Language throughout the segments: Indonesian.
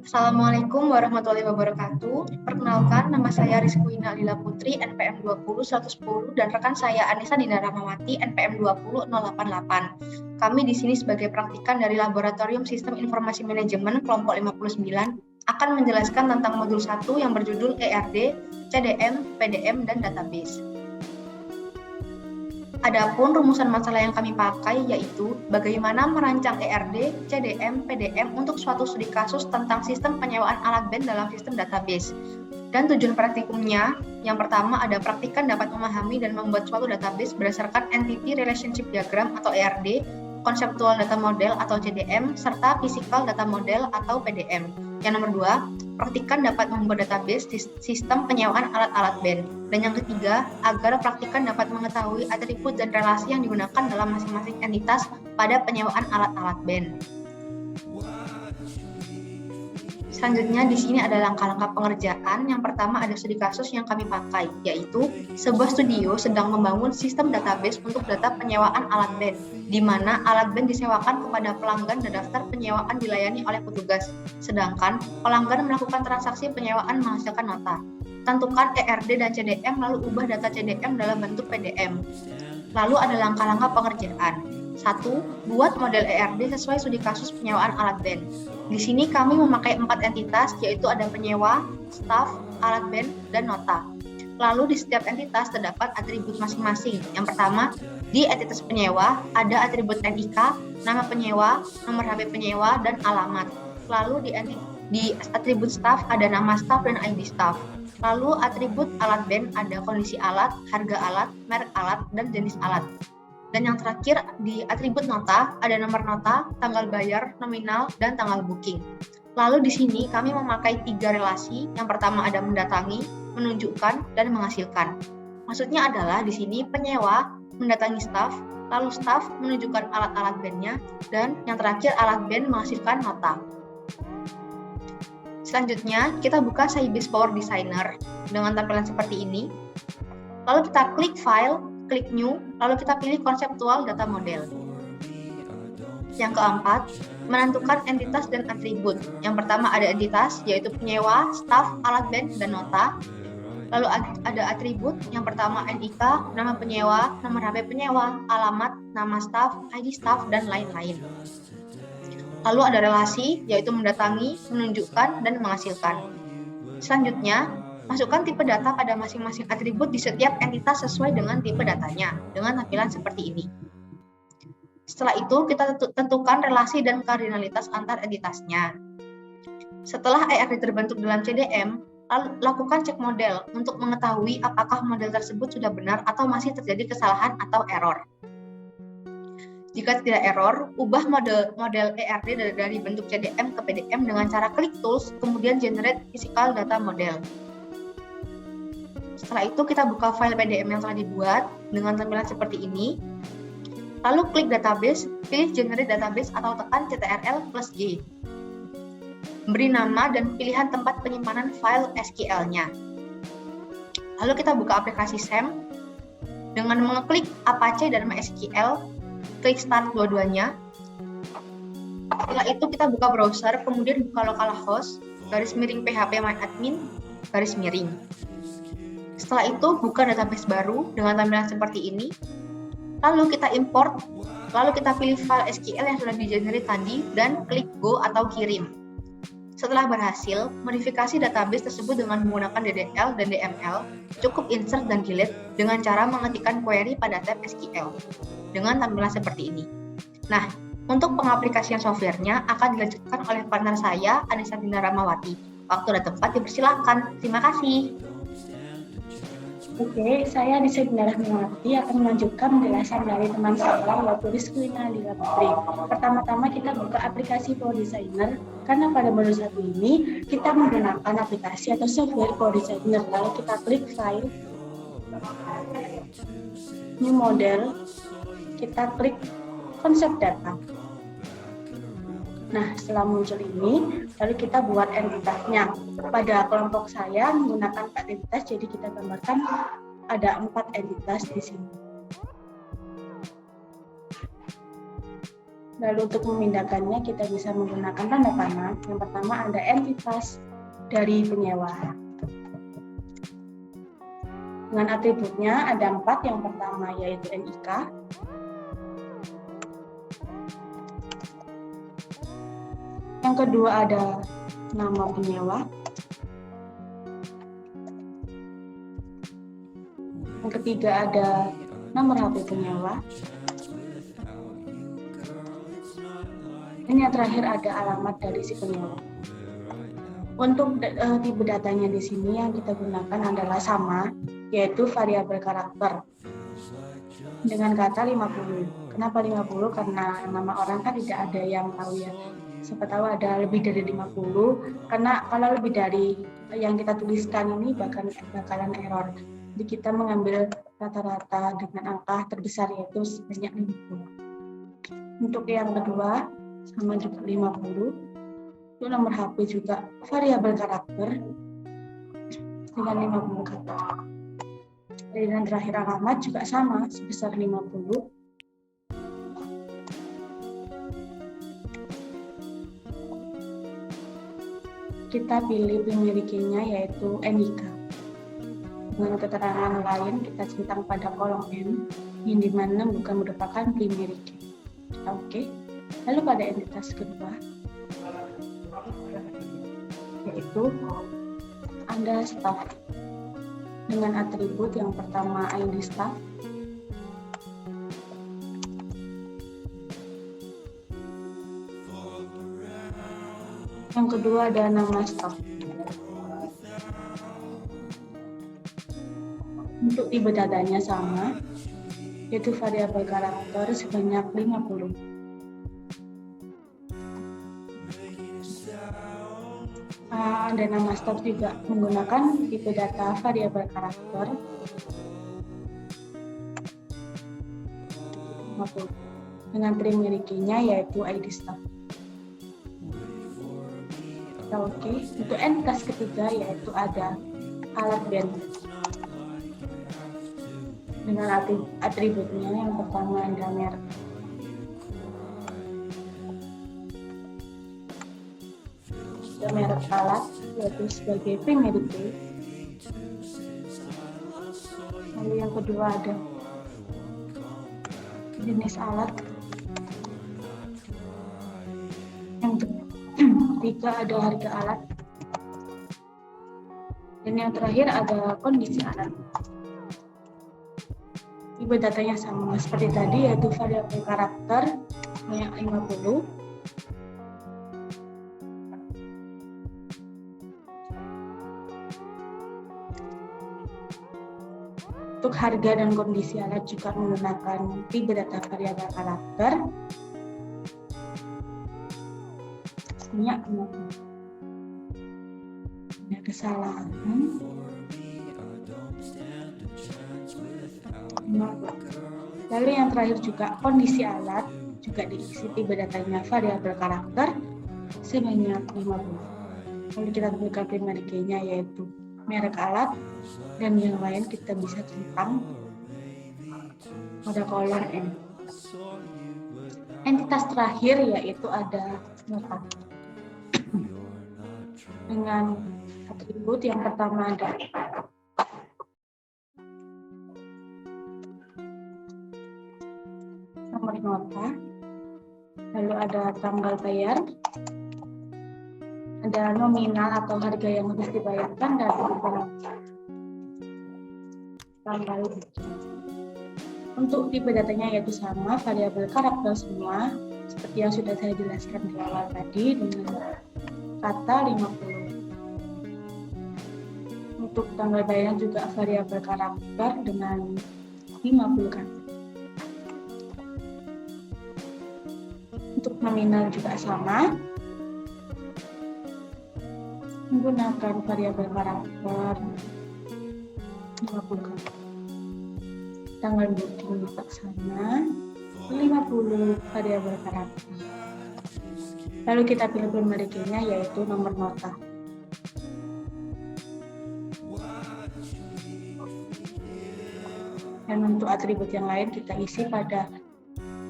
Assalamualaikum warahmatullahi wabarakatuh. Perkenalkan, nama saya Rizkwina Lila Putri, NPM 20110, dan rekan saya Anissa Dinda Ramawati, NPM 20088. Kami di sini sebagai praktikan dari Laboratorium Sistem Informasi Manajemen kelompok 59 akan menjelaskan tentang modul 1 yang berjudul ERD, CDM, PDM, dan Database. Adapun rumusan masalah yang kami pakai yaitu bagaimana merancang ERD, CDM, PDM untuk suatu studi kasus tentang sistem penyewaan alat band dalam sistem database. Dan tujuan praktikumnya, yang pertama ada praktikan dapat memahami dan membuat suatu database berdasarkan Entity Relationship Diagram atau ERD, Conceptual Data Model atau CDM, serta Physical Data Model atau PDM. Yang nomor 2, praktikan dapat membuat database sistem penyewaan alat-alat band. Dan yang ketiga, agar praktikan dapat mengetahui atribut dan relasi yang digunakan dalam masing-masing entitas pada penyewaan alat-alat band. Selanjutnya di sini ada langkah-langkah pengerjaan. Yang pertama ada studi kasus yang kami pakai, yaitu sebuah studio sedang membangun sistem database untuk data penyewaan alat band, di mana alat band disewakan kepada pelanggan dan daftar penyewaan dilayani oleh petugas. Sedangkan pelanggan melakukan transaksi penyewaan menghasilkan nota. Tentukan ERD dan CDM lalu ubah data CDM dalam bentuk PDM. Lalu ada langkah-langkah pengerjaan. 1. Buat model ERD sesuai studi kasus penyewaan alat band. Di sini kami memakai 4 entitas, yaitu ada penyewa, staf, alat band, dan nota. Lalu di setiap entitas terdapat atribut masing-masing. Yang pertama, di entitas penyewa ada atribut NIK, nama penyewa, nomor HP penyewa, dan alamat. Lalu di atribut staf ada nama staf dan ID staf. Lalu atribut alat band ada kondisi alat, harga alat, merek alat, dan jenis alat. Dan yang terakhir di atribut nota ada nomor nota, tanggal bayar, nominal, dan tanggal booking. Lalu di sini kami memakai 3 relasi. Yang pertama ada mendatangi, menunjukkan, dan menghasilkan. Maksudnya adalah di sini penyewa mendatangi staf, lalu staf menunjukkan alat-alat bandnya, dan yang terakhir alat band menghasilkan nota. Selanjutnya kita buka Sybase Power Designer dengan tampilan seperti ini. Lalu kita klik File, klik New, lalu kita pilih Conceptual Data Model. Yang keempat, menentukan entitas dan atribut. Yang pertama ada entitas, yaitu penyewa, staf, alat band, dan nota. Lalu ada atribut, yang pertama NIK, nama penyewa, nomor HP penyewa, alamat, nama staf, ID staf, dan lain-lain. Lalu ada relasi, yaitu mendatangi, menunjukkan, dan menghasilkan. Selanjutnya, masukkan tipe data pada masing-masing atribut di setiap entitas sesuai dengan tipe datanya, dengan tampilan seperti ini. Setelah itu, kita tentukan relasi dan kardinalitas antar entitasnya. Setelah ERD terbentuk dalam CDM, lakukan cek model untuk mengetahui apakah model tersebut sudah benar atau masih terjadi kesalahan atau error. Jika tidak error, ubah model ERD dari bentuk CDM ke PDM dengan cara klik Tools, kemudian Generate Physical Data Model. Setelah itu kita buka file PDM yang telah dibuat dengan tampilan seperti ini. Lalu klik Database, pilih Generate Database atau tekan Ctrl+G. Beri nama dan pilihan tempat penyimpanan file SQL-nya. Lalu kita buka aplikasi SAM dengan mengeklik Apache dan MySQL. Klik Start dua-duanya. Setelah itu kita buka browser, kemudian buka localhost, /phpMyAdmin, /. Setelah itu buka database baru dengan tampilan seperti ini. Lalu kita import, lalu kita pilih file SQL yang sudah di-generate tadi dan klik Go atau kirim. Setelah berhasil, modifikasi database tersebut dengan menggunakan DDL dan DML, cukup insert dan delete dengan cara mengetikkan query pada tab SQL dengan tampilan seperti ini. Nah, untuk pengaplikasian softwarenya akan dilanjutkan oleh partner saya, Anissa Dinda Ramawati. Waktu dan tempat dipersilakan. Terima kasih. Oke, saya Anissa Dinda Ramawati akan melanjutkan penjelasan dari teman saya, yaitu Rizkwina Lila Putri. Pertama-tama kita buka aplikasi Power Designer, karena pada modul 1 ini kita menggunakan aplikasi atau software Power Designer. Lalu kita klik File, New Model, kita klik Concept Data. Nah, setelah muncul ini, lalu kita buat entitasnya. Pada kelompok saya menggunakan 4 entitas, jadi kita gambarkan ada 4 entitas di sini. Lalu untuk memindahkannya kita bisa menggunakan tanda panah. Yang pertama ada entitas dari penyewa. Dengan atributnya ada 4. Yang pertama yaitu NIK. Yang kedua ada nama penyewa. Yang ketiga ada nomor HP penyewa. Dan yang terakhir ada alamat dari si penyewa. Untuk tipe datanya di sini yang kita gunakan adalah sama, yaitu variabel karakter dengan kata 50. Kenapa 50? Karena nama orang kan tidak ada yang tahu ya. Siapa tahu ada lebih dari 50, karena kalau lebih dari yang kita tuliskan ini bakalan error. Jadi kita mengambil rata-rata dengan angka terbesar yaitu sebanyak 50. Untuk yang kedua sama juga 50. Itu nomor HP juga variabel karakter dengan 50 kata. Dan terakhir alamat juga sama sebesar 50. Kita pilih pemilikinya yaitu NIK. Dengan keterangan lain kita centang pada kolom M yang dimana bukan merupakan primary key. Oke. Lalu pada entitas kedua yaitu ada staff dengan atribut yang pertama ID staff, yang kedua ada nama staff. Untuk tipe datanya sama, yaitu variabel karakter sebanyak 50. Dan nama staff juga menggunakan tipe data variabel karakter 50 dengan primary key-nya yaitu ID staff. Oke, untuk entitas ketiga yaitu ada alat band dengan atributnya yang pertama ada merek. Ada merek alat yaitu sebagai primary key. Lalu yang kedua ada jenis alat. Yang ketiga ada harga alat. Dan yang terakhir ada kondisi alat. Tipe datanya sama seperti tadi yaitu variabel karakter sebanyak 50. Untuk harga dan kondisi alat juga menggunakan tipe data variabel karakter sebanyak 50. Ada kesalahan. Lalu yang terakhir juga kondisi alat juga diisi tipe datanya variabel karakter sebanyak 50. Lalu kita temukan primary key-nya yaitu merek alat dan yang lain kita bisa centang pada kolom M. Entitas terakhir yaitu ada nota dengan atribut yang pertama ada nomor nota, lalu ada tanggal bayar, ada nominal atau harga yang harus dibayarkan, dan tanggal booking. Untuk tipe datanya yaitu sama, variabel karakter semua, seperti yang sudah saya jelaskan di awal tadi dengan kata 50. Untuk tanggal bayar juga variabel karakter dengan 50 kata. Untuk nominal juga sama, menggunakan variabel karakter 50 kata. Tanggal booking juga sama, 50 variabel karakter. Lalu kita pilih primary key-nya yaitu nomor nota. Dan untuk atribut yang lain kita isi pada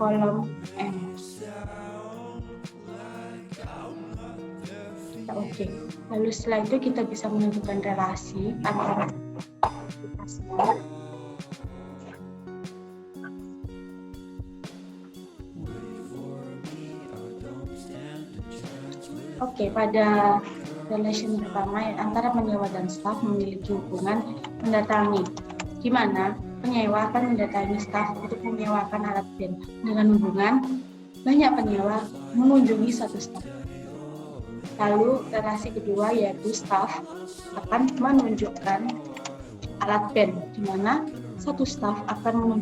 kolom M. Oke, lalu setelah itu kita bisa menentukan relasi antara aktivitasnya. Oke, pada relation pertama antara penyewa dan staf memiliki hubungan mendatangi, di mana penyewa akan mendatangi staf untuk menyewakan alat band dengan hubungan banyak penyewa mengunjungi satu staf. Lalu relasi kedua yaitu staf akan menunjukkan alat band, di mana satu staf akan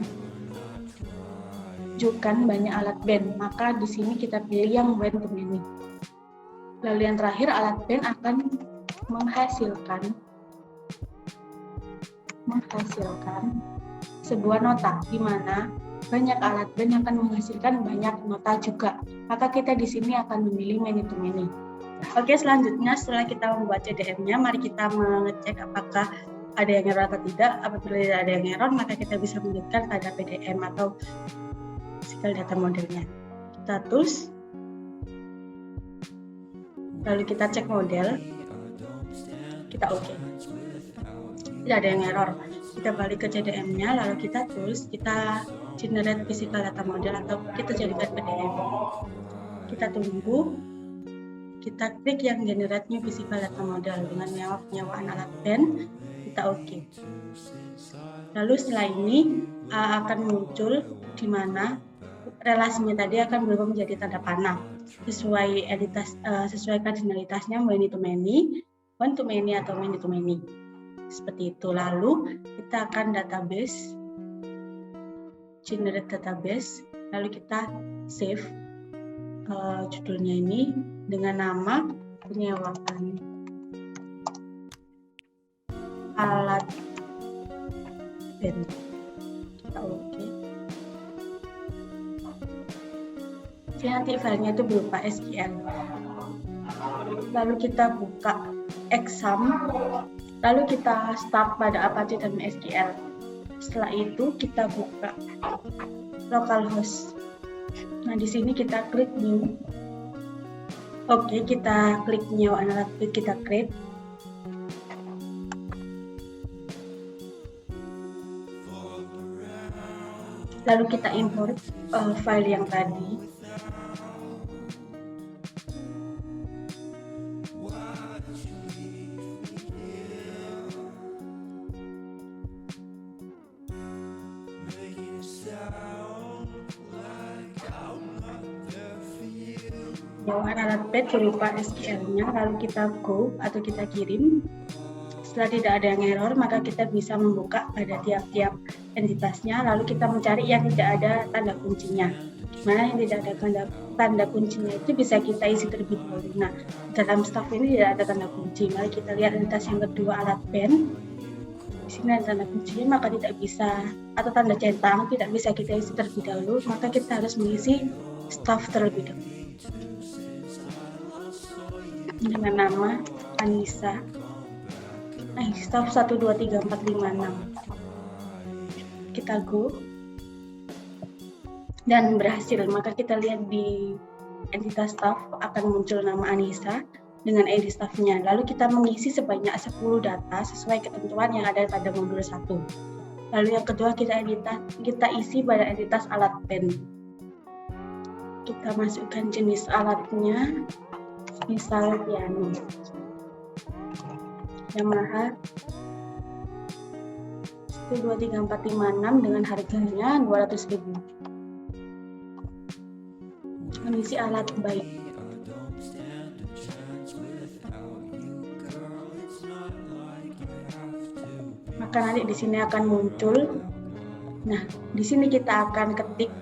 menunjukkan banyak alat band. Maka di sini kita pilih yang one to many. Lalu yang terakhir, alat band akan menghasilkan sebuah nota, di mana banyak alat band akan menghasilkan banyak nota juga. Maka kita di sini akan memilih many to many. Oke, selanjutnya setelah kita membuat CDM-nya, mari kita mengecek apakah ada yang error atau tidak. Apabila tidak ada yang error, maka kita bisa melanjutkan pada PDM atau physical data modelnya. Kita tools, lalu kita cek model, kita oke. Tidak ada yang error. Kita balik ke CDM-nya, lalu kita tools, kita generate physical data model atau kita jadikan PDM. Kita tunggu. Kita klik yang generate new physical data model dengan penyewaan alat band, kita oke. Lalu setelah ini akan muncul di mana relasinya tadi akan berubah menjadi tanda panah sesuai kardinalitasnya many to many, one to many atau many to many. Seperti itu. Lalu kita akan database, generate database, lalu kita save judulnya ini dengan nama penyewaan alat band. Kita oke. Jadi nanti filenya itu berupa SQL. Lalu kita buka exam, lalu kita start pada Apache dan SQL. Setelah itu kita buka localhost. Nah, di sini kita klik new. Oke, kita klik new alat band, kita create. Lalu kita import file yang tadi. Penyewaan alat band berupa SQL-nya, lalu kita go atau kita kirim. Setelah tidak ada yang error, maka kita bisa membuka pada tiap-tiap entitasnya, lalu kita mencari yang tidak ada tanda kuncinya. Mana yang tidak ada tanda kuncinya itu bisa kita isi terlebih dahulu. Nah, dalam staff ini tidak ada tanda kunci. Mari kita lihat entitas yang kedua, alat band. Di sini ada tanda kuncinya, maka tidak bisa, atau tanda centang tidak bisa kita isi terlebih dahulu, maka kita harus mengisi staff terlebih dahulu dengan nama Anissa. Staff 1, 2, 3, 4, 5, 6. Kita go dan berhasil. Maka kita lihat di entitas staff akan muncul nama Anissa dengan ID staffnya. Lalu kita mengisi sebanyak 10 data sesuai ketentuan yang ada pada modul 1. Lalu yang kedua kita isi pada entitas alat band. Kita masukkan jenis alatnya, misal piano. Yamaha 1, 2, 3, 4, 5, 6 dengan harganya 200.000. Mengisi alat baik. Maka nanti di sini akan muncul. Nah, di sini kita akan ketik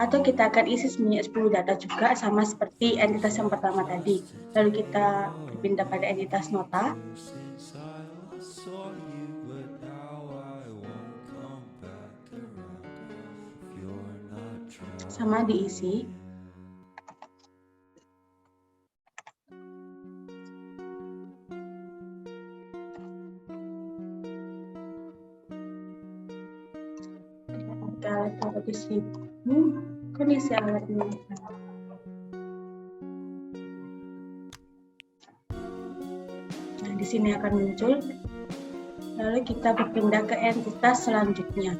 atau kita akan isi sebanyak 10 data juga sama seperti entitas yang pertama tadi. Lalu kita berpindah pada entitas nota. Sama diisi. Alat taruh di sini. Kondisi alatnya. Di sini akan muncul. Lalu kita berpindah ke entitas selanjutnya.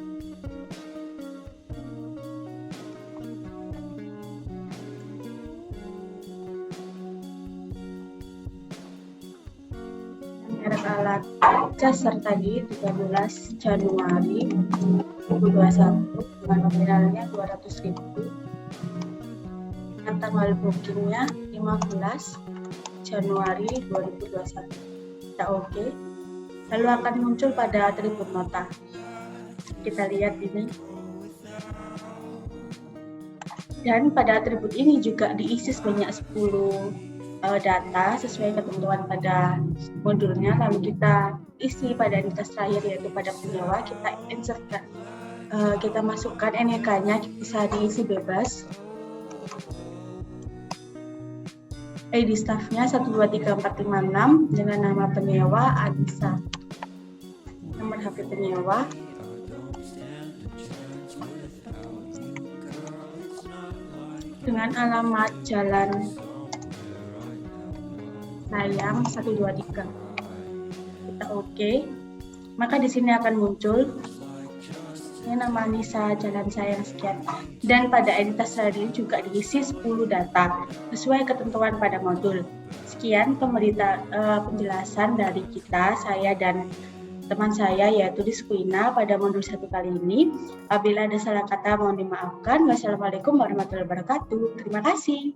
Merek alat caser tadi 13 Januari 2021 dengan nominalnya 200.000. Dan tanggal bookingnya 15 Januari 2021. Kita oke. Lalu akan muncul pada atribut nota. Kita lihat ini. Dan pada atribut ini juga diisi sebanyak 10 data sesuai ketentuan pada modulnya. Lalu kita isi pada entitas terakhir yaitu pada penyewa. Kita insertkan, kita masukkan NIK-nya, bisa diisi bebas. ID staffnya 123456 dengan nama penyewa Anissa. Nomor HP penyewa. Dengan alamat Jalan Sayang 123. Kita oke. Maka di sini akan muncul ini nama Anissa, Jalan Sayang sekian. Dan pada entitas tadi juga diisi 10 data sesuai ketentuan pada modul. Sekian penjelasan dari saya dan teman saya yaitu Rizkwina pada modul 1 kali ini. Apabila ada salah kata mohon dimaafkan. Wassalamualaikum warahmatullahi wabarakatuh. Terima kasih.